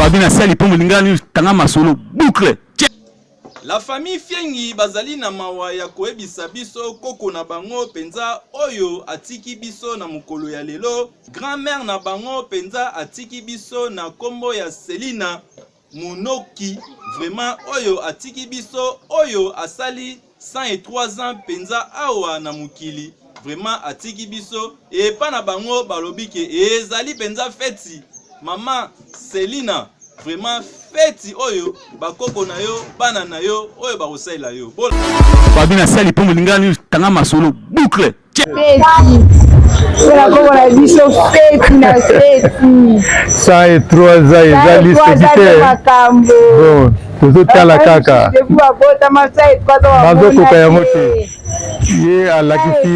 Babina sali pour mulingani tanga masolo boucle. La famille Fiengi bazali na mawa ya koebisa biso koko na bango penza oyo atiki biso na mukolo ya lelo. Grand-mère na bango penza atiki biso na kombo ya Selina Munoki. Vraiment oyo atiki biso oyo asali 103 ans penza awa na mukili. Vraiment atiki biso et pa na bango balobike ezali penza feti. Maman Selina vraiment feti oyo bakoko na yo bana na yo oyo bakosala yo. Babina sali pour mulingani tanga masolo boucle. C'est la gogo la biso feti na feti. 103 ans ezali sekite. Bon, tozotala kaka. Bazokoka yango te. Ye alakisi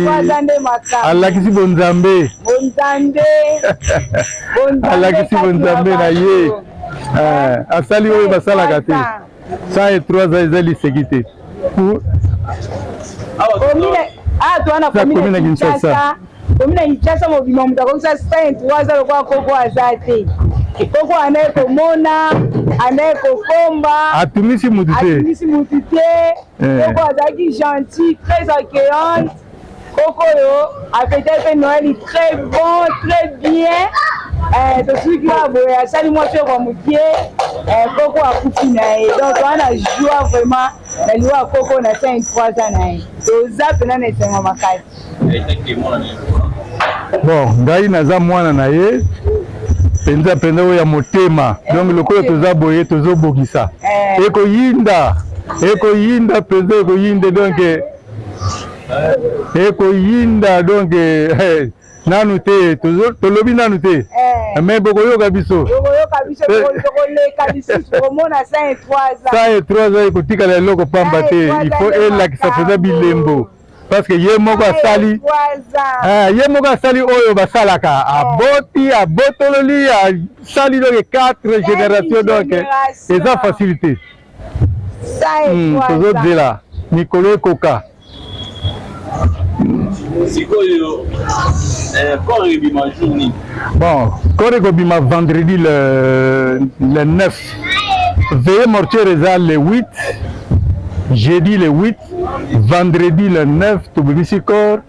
bonzambe. Alakisi bonzambe na ye. Asali oyo basalaka te. 103 ans ezali sekite. Komina Kinshasa. Komina Kinshasa mobima mutakosa 103 ans kwa koko azate. Koko anaye komona, anaye kokomba. Atumisi mutute. Koko azaki gentil, très accueillante. Koko yo a fêté un Noël très bon, très bien. Je suis là, ça moi fait comme Dieu. Koko a coupi nae. Donc on a joué vraiment. La loi Koko na 103 ans nae. Donc ça pena na tsenga makati. Bon, ngai naza mwana na ye. Penza ya motema. Donc lokolo toza boye tozo bokisa. Eko yinda penza eko yinde donc eko yinda donc nanu te tolobi nanu te. Mais boko yoka biso. Yoka biso komona 103 ans eko tika la loko pamba te. Il faut ela ki sa penza bilembo. Parce que ye moko asali oyo basalaka abotololi asali donc 4 générations donc eza facilité. Tozozela Nikolo Ekoka. Bon, quand on vendredi le 9, veillez mortuaire le 8, jeudi le 8, vendredi le 9, tout corps,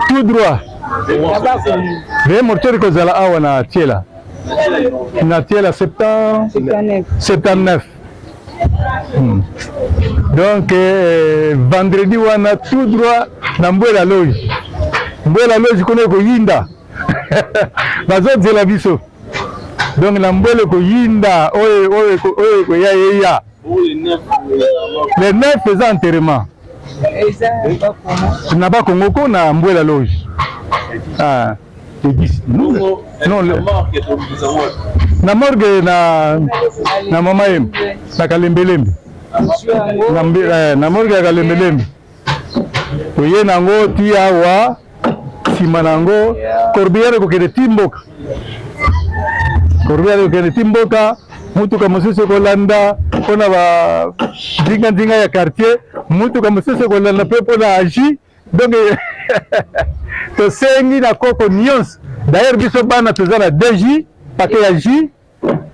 tout droit. Veillez mortuaire que zala awa na tiela. Na tiela 79. Donc vendredi wana tout droit na Mbwela Loge. Mbwela Loge kone ko yinda. Bazo la biso. Donc na Mbwela ko yinda oye ko ya. Le 9 faisant enterrement. Na ba Kongo ko na Mbwela Loge. Ah, non, na morgue na mama yem na Kalembelembe. Na morgue ya Kalembelembe. Oye nango tia wa sima nango corbiere ko kede timboka. Corbiere ko kede timboka mutu kama sisi ko landa kona ba dinga ya quartier mutu kama sisi ko landa pepo na aji donc to sengi na koko nyons. D'ailleurs biso bana tozana DJ paquet ya J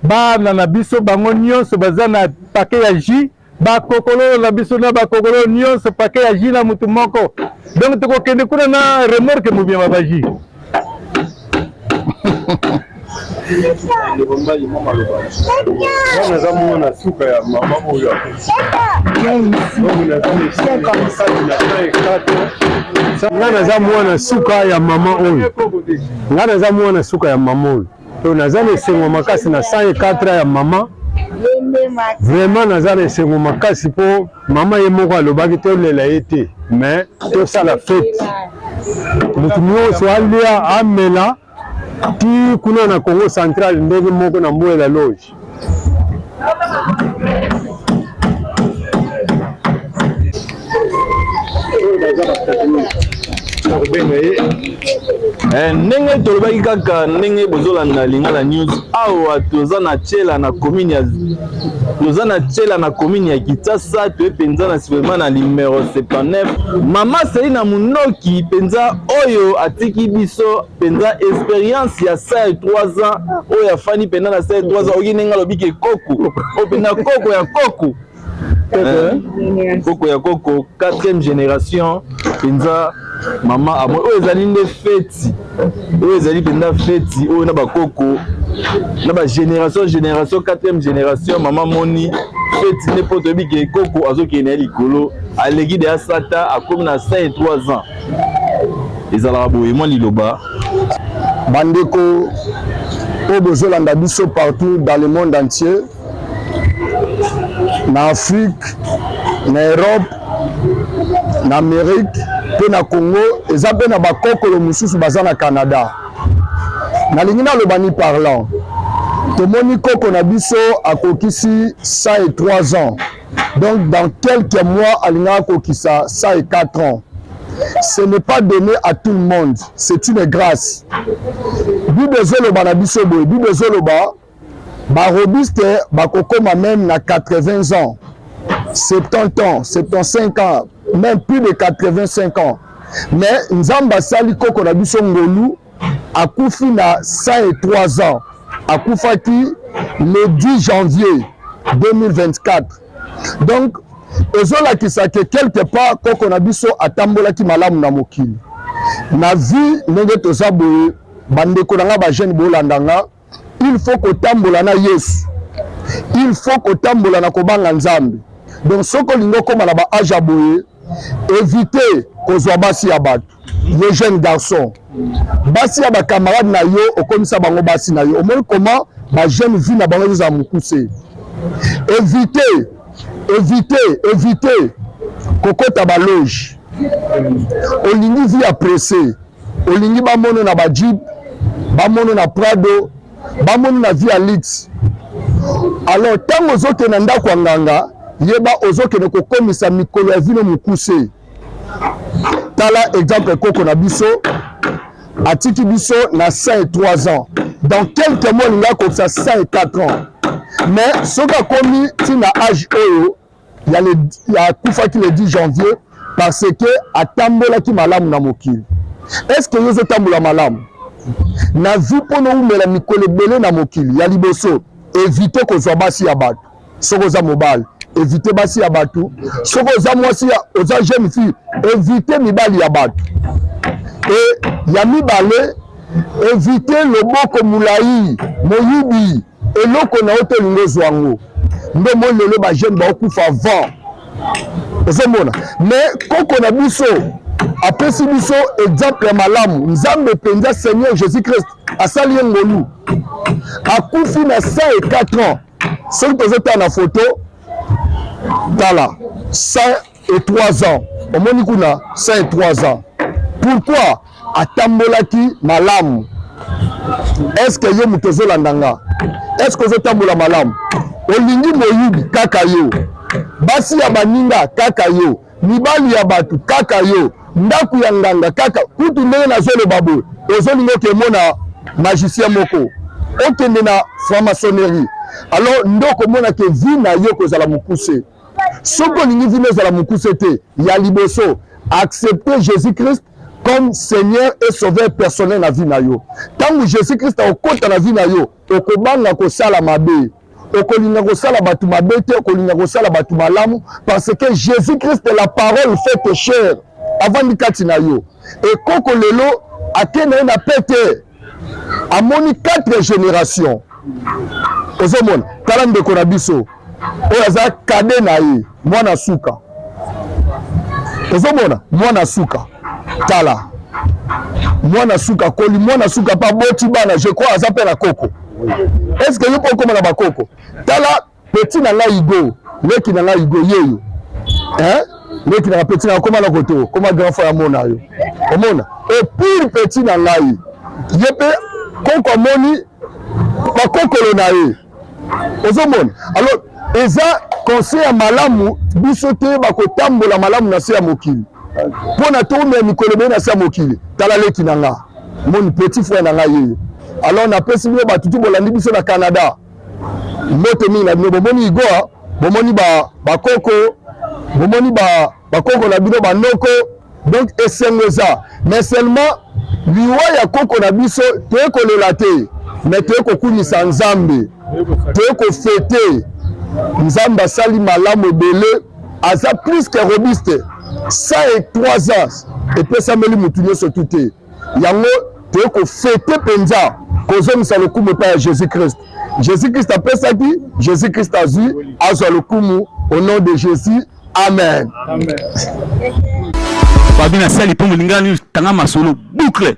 bana na biso bango nyonso bazana paquet ya J ba kokolo na biso na ba kokolo nyonso paquet ya J na mutu moko. Donc toko kende kuna na remorque mubia mabaji. Nazamuona suka ya mama huyo. Nazamuona suka ya mama huyo. Nazamuona suka ya mama huyo. Nazana esengo makasi na 104 ya mama. Vraiment nazana esengo makasi po mama ye moko alobaki tolela ete mais to sala fête. Mutu nyonso alia amela ti kuna na Congo Central ndenge moko na Mbwela Loge. Ndenge tolobaki kaka ndenge bozolanda lingala news awa toza na tiela na commune nous en a tchela na commune ya Kitasa to penza na vraiment na numéro 79 mama Céline na munoki penza oyo atiki biso penza expérience ya 3 ans oyo afani penza na 3 ans okinenga lobike koko o penza koko ya koko koko ya koko 4e génération penza mama amo oyo ezali nde feti oyo ezali penza feti oyo na bakoko na ba génération 4e génération mama moni feti ne poto bike koko azokene ya likolo aleki de asata akomi na 3 ans ezalaka boye mwa liloba bandeko oyo bozolanda biso partout dans le monde entier na Afrique na Europe na Amérique pe na Congo eza pe na bakokolo mosusu baza na Canada nalingi naloba ni parlant tomoni koko na biso akokisi 103 ans donc dans quelques mois alingaka akokisa 104 ans. Ce n'est pas donné à tout le monde, c'est une grâce. Bible zoloba na biso boye, Bible zoloba ba robuste bakokoma même na 80 ans, 70 ans, 75 ans, même plus de 85 ans. Mais nzamba sali koko na biso ngolu akufi na 103 ans. Akufaki le 10 janvier 2024. Donc ezolakisa ke quelque part koko na biso atambolaki malamu na mokili. Na vie ndenge toza boye bandeko nanga ba jeune bolandanga, il faut kotambola na Yesu. Il faut kotambola na kobanga Nzambe. Donc soko lingo koma na ba âge boye, éviter kozwa basi ya bato. Les jeunes garçons. Basi ya ba camarade na yo okomisa bango basi na yo. Omoni comment ba jeune vie na bango za mukuse. Éviter kokota ba loge. Olingi vie apprécier. Olingi ba mono na ba Jeep, ba mono na Prado, ba mono na vie à Lix. Alors tango ozoke na ndako nganga, yeba ozoke ne kokomisa mikolo ya vino mukuse. Tala exemple koko na biso atiki biso na 103 ans. Dans quelques mois il a comme ça 104 ans. Mais ce qui a commis tina âge oyo il y a kufaki le 10 janvier parce que atambola ki malamu na mokili. Est-ce que yozo tambola malamu? Na vu pono umela mikolo belé na mokili ya liboso éviter ko zwa basi ya bato. Soko za mobile éviter basi ya bato. Soko za mwasi ya oza jeune fille éviter mibali ya bato. Et ya mibale éviter loboko mulai moyibi eloko na oto lingo zwango. Ndo molelo ba jeune ba okufa avant. Ozomona. Mais koko na biso apesi biso exemple ya malamu. Nzambe penza Seigneur Jésus-Christ asali ngolu. Akufi na 104 ans. Soki tozota na photo tala 103 ans. Omoni kuna 103 ans. Pourquoi atambolaki malamu? Est-ce que yo mutozo landanga? Est-ce que ozotambola malamu? Olingi moyibi kaka yo. Basi ya baninga kaka yo. Mibali ya batu kaka yo. Ndaku ya nganga kaka. Kutu ndenge na zolo babo. Ozolingo ke mona magicien moko. Okende na franc-maçonnerie. Alors ndoko mona ke vi na yo kozala mukuse. Soko lingi vi na zala mukuse te. Ya liboso. Accepter Jésus-Christ comme Seigneur et Sauveur personnel na vie na yo. Tangu Jésus-Christ a okota na vie na yo, okobanga kosala mabe. Okolinga kosala batu mabe te, okolinga kosala batu malamu parce que Jésus-Christ est la parole faite chair avant dikati na yo. Et koko lelo akena na pete. Amoni 4 générations. Ozomona, kala ndeko na biso. Oyaza kade na ye, mwana suka. Ozomona, mwana suka. Tala mwana suka koli mwana suka pa boti bana je crois aza pe na koko. Est-ce que yo po koma na bakoko? Tala petit na ngai igo leki na ngai igo yeyo leki na petit na koma na koto koma grand frère mona yo omona et pour petit na ngai yepe koko moni bakokolo na ye ozomona. Alors eza conseil malamu biso te bakotambola malamu na se ya mokili. Pona tourner mikolo be na sa mokili tala leki nanga mon petit frère nanga ye. Alors na pesi biso batutu bolandi biso na Canada moto mingi na bino bomoni igoa bomoni bakoko bomoni bakoko na bino banoko donc esengo eza mais seulement liwa ya koko na biso toye kolela te mais toye kokumisa nzambe toye kofete nzambe asali malamu ebele aza plus que robuste 103 ans epesameli mutu nyonso tu te yango toye kofete mpenza kozongisa lokumu epai ya Jésus Christ apesaki Jésus Christ azwi azwa lokumu au nom de Jésus amen. Babina sali pongo lingani tanga masolo boucle.